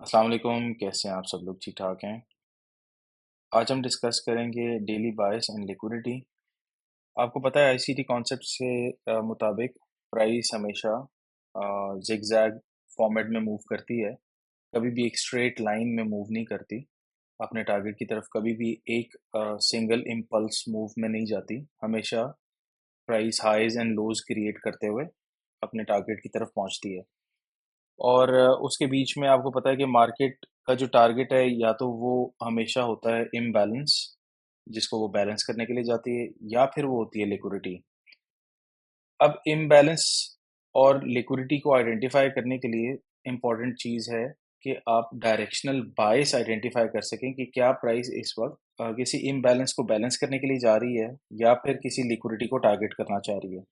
अस्सलाम वालेकुम, कैसे हैं आप सब लोग? ठीक ठाक हैं। आज हम डिस्कस करेंगे डेली बायस एंड लिक्विडिटी। आपको पता है आईसीटी कॉन्सेप्ट से मुताबिक प्राइस हमेशा जिगजैग फॉर्मेट में मूव करती है। कभी भी एक स्ट्रेट लाइन में मूव नहीं करती। अपने टारगेट की तरफ कभी भी एक सिंगल इम्पल्स मूव में नहीं जाती। हमेशा price highs and lows create करते हुए अपने टारगेट की तरफ पहुंचती है। और उसके बीच में आपको पता है कि मार्केट का जो टारगेट है या तो वो हमेशा होता है इम्बैलेंस, जिसको वो बैलेंस करने के लिए जाती है, या फिर वो होती है लिक्विडिटी। अब इम्बैलेंस और लिक्विडिटी को आइडेंटिफाई करने के लिए इम्पॉर्टेंट चीज़ है कि आप डायरेक्शनल बायस आइडेंटिफाई कर सकें कि क्या प्राइस इस वक्त किसी इम्बैलेंस को बैलेंस करने के लिए जा रही है या फिर किसी लिक्विडिटी को टारगेट करना चाह रही है।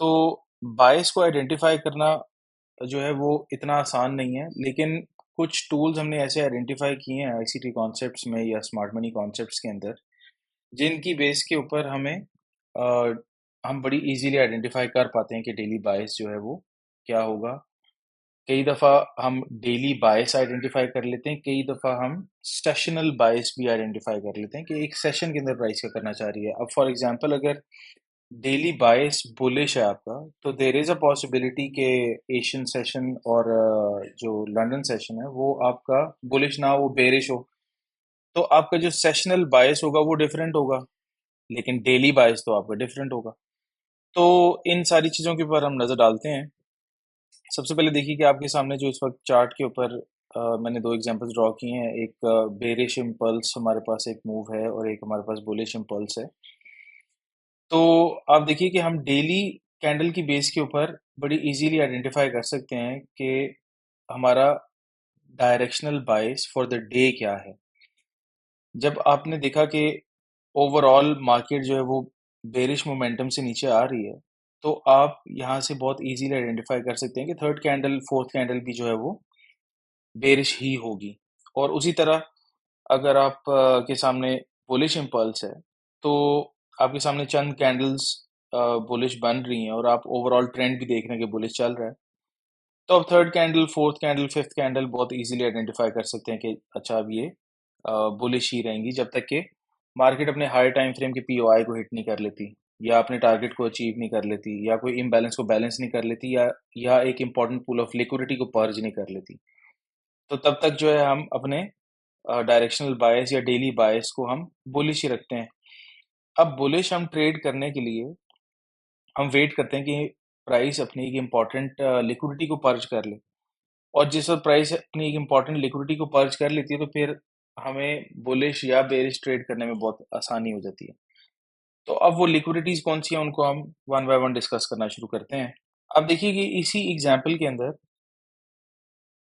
तो बायस को आइडेंटिफाई करना जो है वो इतना आसान नहीं है, लेकिन कुछ टूल्स हमने ऐसे आइडेंटिफाई किए हैं आईसीटी कॉन्सेप्ट्स में या स्मार्ट मनी कॉन्सेप्ट्स के अंदर, जिनकी बेस के ऊपर हम बड़ी इजीली आइडेंटिफाई कर पाते हैं कि डेली बायस जो है वो क्या होगा। कई दफ़ा हम डेली बायस आइडेंटिफाई कर लेते हैं, कई दफ़ा हम सेशनल बायस भी आइडेंटिफाई कर लेते हैं कि एक सेशन के अंदर प्राइस क्या करना चाह रही है। अब फॉर एग्जांपल अगर डेली बायस बुलिश है आपका, तो देयर इज अ पॉसिबिलिटी कि एशियन सेशन और जो लंदन सेशन है वो आपका बुलिश ना हो, वो बेरिश हो। तो आपका जो सेशनल बायस होगा वो डिफरेंट होगा, लेकिन डेली बायस तो आपका डिफरेंट होगा। तो इन सारी चीज़ों के ऊपर हम नज़र डालते हैं। सबसे पहले देखिए कि आपके सामने जो इस वक्त चार्ट के ऊपर मैंने दो एग्जांपल्स ड्रॉ किए हैं। एक बेरिश इम्पल्स हमारे पास एक मूव है और एक हमारे पास बुलिश इम्पल्स है। तो आप देखिए कि हम डेली कैंडल की बेस के ऊपर बड़ी इजीली आइडेंटिफाई कर सकते हैं कि हमारा directional bias for the day क्या है। जब आपने देखा कि ओवरऑल मार्केट जो है वो बेरिश मोमेंटम से नीचे आ रही है, तो आप यहाँ से बहुत इजीली आइडेंटिफाई कर सकते हैं कि थर्ड कैंडल फोर्थ कैंडल भी जो है वो बेरिश ही होगी। और उसी तरह अगर आप के सामने बुलिश इम्पल्स है, तो आपके सामने चंद कैंडल्स बुलिश बन रही हैं और आप ओवरऑल ट्रेंड भी देख रहे हैं कि बुलिश चल रहा है। तो अब third candle, fourth candle, fifth candle बहुत इजीली आइडेंटिफाई कर सकते हैं कि अच्छा अब ये बुलिश ही रहेंगी जब तक कि मार्केट अपने हाई टाइम फ्रेम के पीओआई को हिट नहीं कर लेती, या अपने टारगेट को अचीव नहीं कर लेती, या कोई इम्बैलेंस को बैलेंस नहीं कर लेती, या एक इंपॉर्टेंट पूल ऑफ लिक्विडिटी को पर्ज नहीं कर लेती। तो तब तक जो है हम अपने डायरेक्शनल बायस या डेली बायस को हम बुलिश ही रखते हैं। अब बुलिश हम ट्रेड करने के लिए हम वेट करते हैं कि प्राइस अपनी एक इम्पॉर्टेंट लिक्विडिटी को पर्ज कर ले, और जिस वक्त प्राइस अपनी एक इम्पॉर्टेंट लिक्विडिटी को पर्ज कर लेती है तो फिर हमें बुलिश या बेरिश ट्रेड करने में बहुत आसानी हो जाती है। तो अब वो लिक्विडिटीज कौन सी हैं उनको हम वन बाय वन डिस्कस करना शुरू करते हैं। अब देखिए कि इसी एग्जाम्पल के अंदर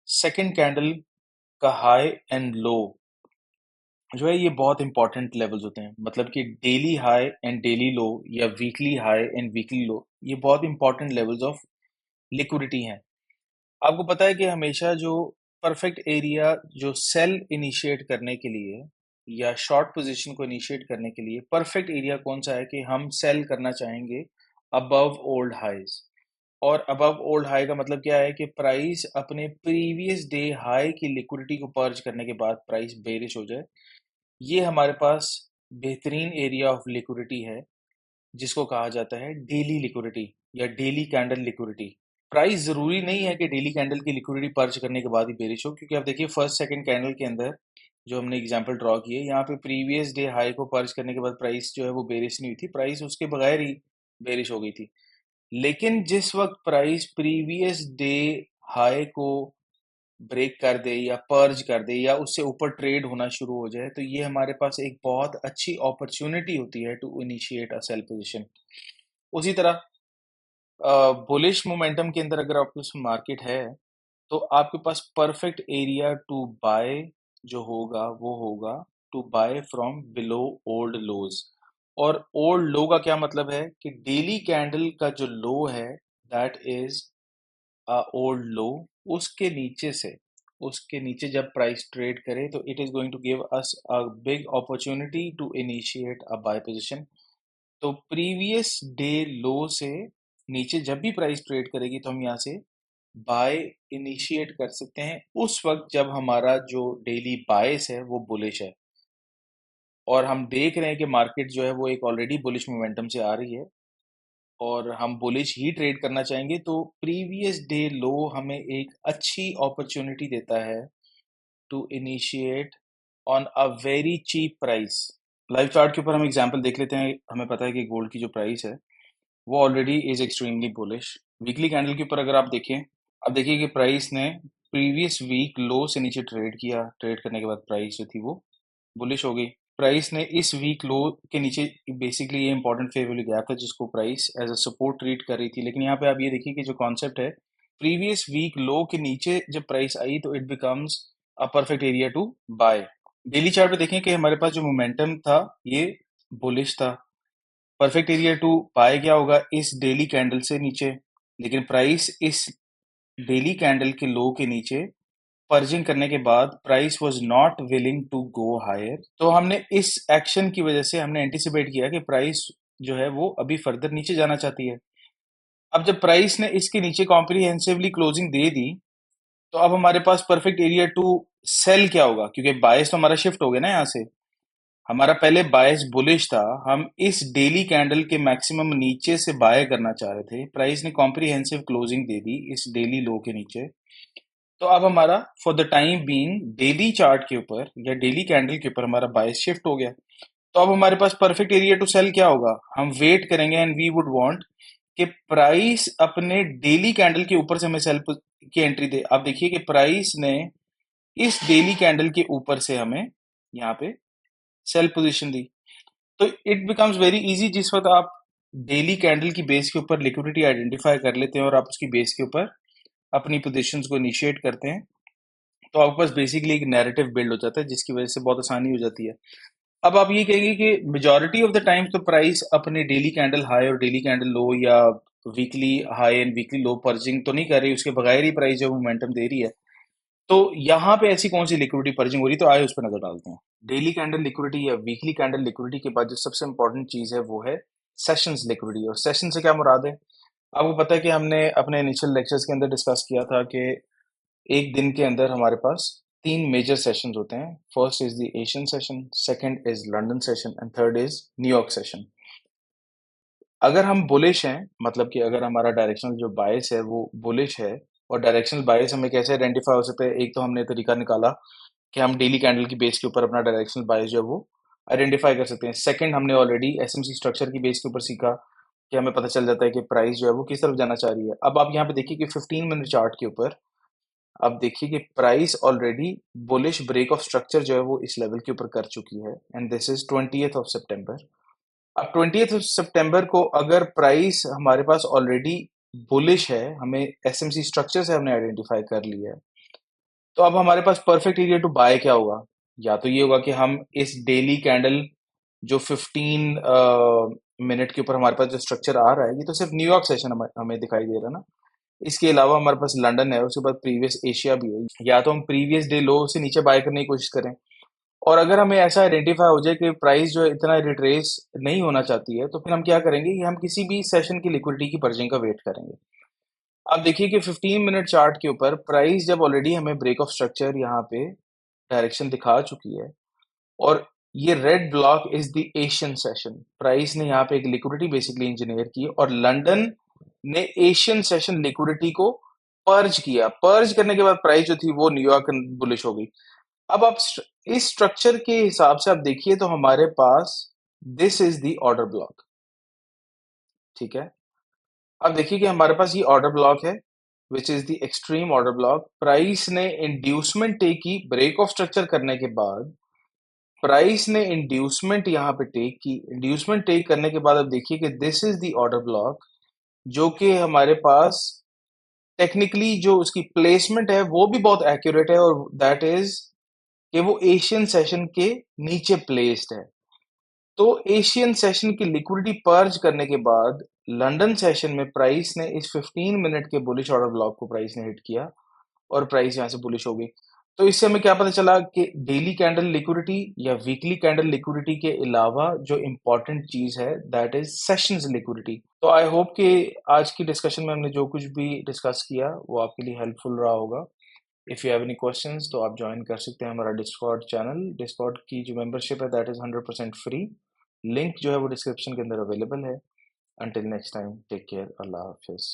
सेकंड कैंडल का हाई एंड लो जो है ये बहुत इंपॉर्टेंट लेवल्स होते हैं। मतलब कि डेली हाई एंड डेली लो या वीकली हाई एंड वीकली लो, ये बहुत इंपॉर्टेंट लेवल्स ऑफ लिक्विडिटी हैं। आपको पता है कि हमेशा जो परफेक्ट एरिया जो सेल इनिशिएट करने के लिए या शॉर्ट पोजीशन को इनिशिएट करने के लिए परफेक्ट एरिया कौन सा है कि हम सेल करना चाहेंगे अबव ओल्ड हाईज। और अबव ओल्ड हाई का मतलब क्या है कि प्राइस अपने प्रीवियस डे हाई की लिक्विडिटी को पर्ज करने के बाद प्राइस बेरिश हो जाए। ये हमारे पास बेहतरीन एरिया ऑफ लिक्विडिटी है, जिसको कहा जाता है डेली लिक्विडिटी या डेली कैंडल लिक्विडिटी। प्राइस ज़रूरी नहीं है कि डेली कैंडल की लिक्विडिटी पर्च करने के बाद ही बेरिश हो, क्योंकि आप देखिए फर्स्ट सेकंड कैंडल के अंदर जो हमने एग्जांपल ड्रॉ किए, यहाँ पे प्रीवियस डे हाई को पर्च करने के बाद प्राइस जो है वो बेरिश नहीं हुई थी, प्राइस उसके बगैर ही बेरिश हो गई थी। लेकिन जिस वक्त प्राइस प्रीवियस डे हाई को ब्रेक कर दे या पर्ज कर दे या उससे ऊपर ट्रेड होना शुरू हो जाए, तो ये हमारे पास एक बहुत अच्छी अपॉर्चुनिटी होती है to initiate a sell position. उसी तरह बुलिश मोमेंटम के अंदर अगर आपके पास मार्केट है, तो आपके पास परफेक्ट एरिया टू बाय जो होगा वो होगा to buy from below old lows. और ओल्ड लो का क्या मतलब है कि डेली कैंडल का जो लो है दैट इज अ ओल्ड लो, उसके नीचे से उसके नीचे जब प्राइस ट्रेड करे तो it is going to give us a big opportunity to initiate a buy position. तो प्रीवियस डे लो से नीचे जब भी प्राइस ट्रेड करेगी तो हम यहाँ से बाय इनिशिएट कर सकते हैं उस वक्त जब हमारा जो डेली बायस है वो बुलिश है, और हम देख रहे हैं कि मार्केट जो है वो एक ऑलरेडी बुलिश मोमेंटम से आ रही है और हम बुलिश ही ट्रेड करना चाहेंगे, तो प्रीवियस डे लो हमें एक अच्छी अपॉर्चुनिटी देता है to initiate on a very cheap price. Live chart के ऊपर हम एग्जांपल देख लेते हैं। हमें पता है कि गोल्ड की जो प्राइस है वो already is extremely bullish. Weekly candle के ऊपर अगर आप देखें, अब देखिए कि प्राइस ने प्रीवियस वीक लो से नीचे ट्रेड किया, ट्रेड करने के बाद प्राइस जो थी वो बुलिश हो गई। प्राइस ने इस वीक लो के नीचे, बेसिकली ये इंपॉर्टेंट फेयर वैल्यू गैप था जिसको price as a support treat कर रही थी, लेकिन यहाँ पे आप ये देखिए कि जो कॉन्सेप्ट है, प्रीवियस वीक लो के नीचे जब प्राइस आई तो it becomes a perfect area to buy. Daily chart पे देखें कि हमारे पास जो मोमेंटम था ये बुलिश था। परफेक्ट एरिया टू बाय क्या होगा, इस डेली कैंडल से नीचे, लेकिन प्राइस इस डेली कैंडल के लो के नीचे पर्जिंग करने के बाद price was not willing to go higher, तो हमने इस एक्शन की वजह से हमने एंटिसिपेट किया कि प्राइस जो है वो अभी फर्दर नीचे जाना चाहती है। अब जब प्राइस ने इसके नीचे कॉम्प्रिहेंसिवली क्लोजिंग दे दी, तो अब हमारे पास परफेक्ट एरिया टू सेल क्या होगा, क्योंकि बायस तो हमारा शिफ्ट हो गया ना यहाँ से। हमारा पहले बायस बुलिश था, हम इस डेली कैंडल के मैक्सिमम नीचे से बाय करना चाह रहे थे, प्राइस ने कॉम्प्रिहेंसिव क्लोजिंग दे दी इस डेली लो के नीचे, तो अब हमारा for the time being daily chart के ऊपर या डेली कैंडल के ऊपर हमारा बायस शिफ्ट हो गया। तो अब हमारे पास परफेक्ट एरिया टू सेल क्या होगा, हम वेट करेंगे एंड वी वुड वांट कि प्राइस अपने डेली कैंडल के ऊपर से हमें सेल की एंट्री दे। आप देखिए कि प्राइस ने इस डेली कैंडल के ऊपर से हमें यहाँ पे सेल पोजीशन दी, तो इट बिकम्स वेरी इजी। जिस वक्त आप डेली कैंडल की बेस के ऊपर लिक्विडिटी आइडेंटिफाई कर लेते हैं और आप उसकी बेस के ऊपर अपनी पोजीशंस को इनिशिएट करते हैं, तो आपके पास बेसिकली एक नैरेटिव बिल्ड हो जाता है जिसकी वजह से बहुत आसानी हो जाती है। अब आप ये कहेंगे कि मेजॉरिटी ऑफ द टाइम तो प्राइस अपने डेली कैंडल हाई और डेली कैंडल लो या weekly high and weekly low purging तो नहीं कर रही, उसके बगैर ही प्राइस जो मोमेंटम दे रही है। तो यहाँ पे ऐसी कौन सी लिक्विडिटी पर्जिंग हो रही है, तो आए उस पर नजर डालते हैं। डेली कैंडल लिक्विडिटी या वीकली कैंडल लिक्विडिटी के बाद जो सबसे इंपॉर्टेंट चीज है वो है सेशंस लिक्विडिटी। और सेशन से क्या मुराद है, आपको पता है कि हमने अपने इनिशियल लेक्चर्स के अंदर डिस्कस किया था कि एक दिन के अंदर हमारे पास तीन मेजर सेशंस होते हैं। First is the Asian session, second is London session and third is New York session. अगर हम बुलिश हैं, मतलब कि अगर हमारा डायरेक्शनल जो बायस है वो बुलिश है, और डायरेक्शनल बायस हमें कैसे आइडेंटिफाई हो सकता है, एक तो हमने तरीका निकाला कि हम डेली कैंडल की बेस के ऊपर अपना डायरेक्शनल बायस जो है वो आइडेंटिफाई कर सकते हैं। सेकंड, हमने ऑलरेडी एसएमसी स्ट्रक्चर की बेस के ऊपर सीखा कि हमें पता चल जाता है कि प्राइस जो है वो किस तरफ जाना चाह रही है। अब आप यहाँ पे देखिए कि 15 मिनट चार्ट के ऊपर आप देखिए कि price already bullish break of structure जो है वो इस लेवल के ऊपर कर चुकी है, and this is 20th of September. अब 20th ऑफ सितंबर को अगर प्राइस हमारे पास ऑलरेडी बुलिश है, हमें एसएमसी स्ट्रक्चर से हमने आइडेंटिफाई कर लिया है, तो अब हमारे पास परफेक्ट एरिया टू बाय क्या होगा, या तो ये होगा कि हम इस डेली कैंडल जो 15 मिनट के ऊपर हमारे पास जो स्ट्रक्चर आ रहा है, ये तो सिर्फ न्यूयॉर्क सेशन हमें दिखाई दे रहा है ना, इसके अलावा हमारे पास लंदन है, उसके बाद प्रीवियस एशिया भी है, या तो हम प्रीवियस डे लो से नीचे बाय करने की कोशिश करें, और अगर हमें ऐसा आइडेंटिफाई हो जाए कि प्राइस जो है इतना रिट्रेस नहीं होना चाहती है, तो फिर हम क्या करेंगे कि हम किसी भी सेशन की लिक्विडिटी की पर्जिंग का वेट करेंगे। अब देखिए कि 15 मिनट चार्ट के ऊपर प्राइस जब ऑलरेडी हमें ब्रेक ऑफ स्ट्रक्चर यहाँ पे डायरेक्शन दिखा चुकी है, और ये red block is the Asian session, price ने यहाँ पे एक लिक्विडिटी बेसिकली इंजीनियर की, और लंदन ने एशियन सेशन लिक्विडिटी को पर्ज किया। पर्ज करने के बाद प्राइस जो थी वो न्यूयॉर्क बुलिश हो गई। अब आप इस स्ट्रक्चर के हिसाब से आप देखिए तो हमारे पास this is the order block, ठीक है। अब देखिए कि हमारे पास ये ऑर्डर ब्लॉक है which is the extreme order block. Price ने इंड्यूसमेंट टेक की ब्रेक ऑफ स्ट्रक्चर करने के बाद, प्राइस ने इंड्यूसमेंट यहाँ पे टेक की, इंड्यूसमेंट टेक करने के बाद अब देखिए कि this is the order block, जो कि हमारे पास टेक्निकली जो उसकी प्लेसमेंट है वो भी बहुत एक्यूरेट है, और दैट इज कि वो एशियन सेशन के नीचे प्लेस्ड है। तो एशियन सेशन की लिक्विडिटी पर्ज करने के बाद लंदन सेशन में प्राइस ने इस 15 मिनट के बुलिश ऑर्डर ब्लॉक को प्राइस ने हिट किया, और प्राइस यहाँ से बुलिश हो गई। तो इससे हमें क्या पता चला कि डेली कैंडल लिक्विडिटी या वीकली कैंडल लिक्विडिटी के अलावा जो इम्पोर्टेंट चीज है दैट इज सेशंस लिक्विडिटी। तो आई होप कि आज की डिस्कशन में हमने जो कुछ भी डिस्कस किया वो आपके लिए हेल्पफुल रहा होगा। If you have any questions तो आप ज्वाइन कर सकते हैं हमारा डिस्कॉर्ड चैनल। डिस्कॉर्ड की जो मेंबरशिप है दैट इज 100% फ्री। लिंक जो है वो डिस्क्रिप्शन के अंदर अवेलेबल है। Until next time, take care, अल्लाह हाफिज।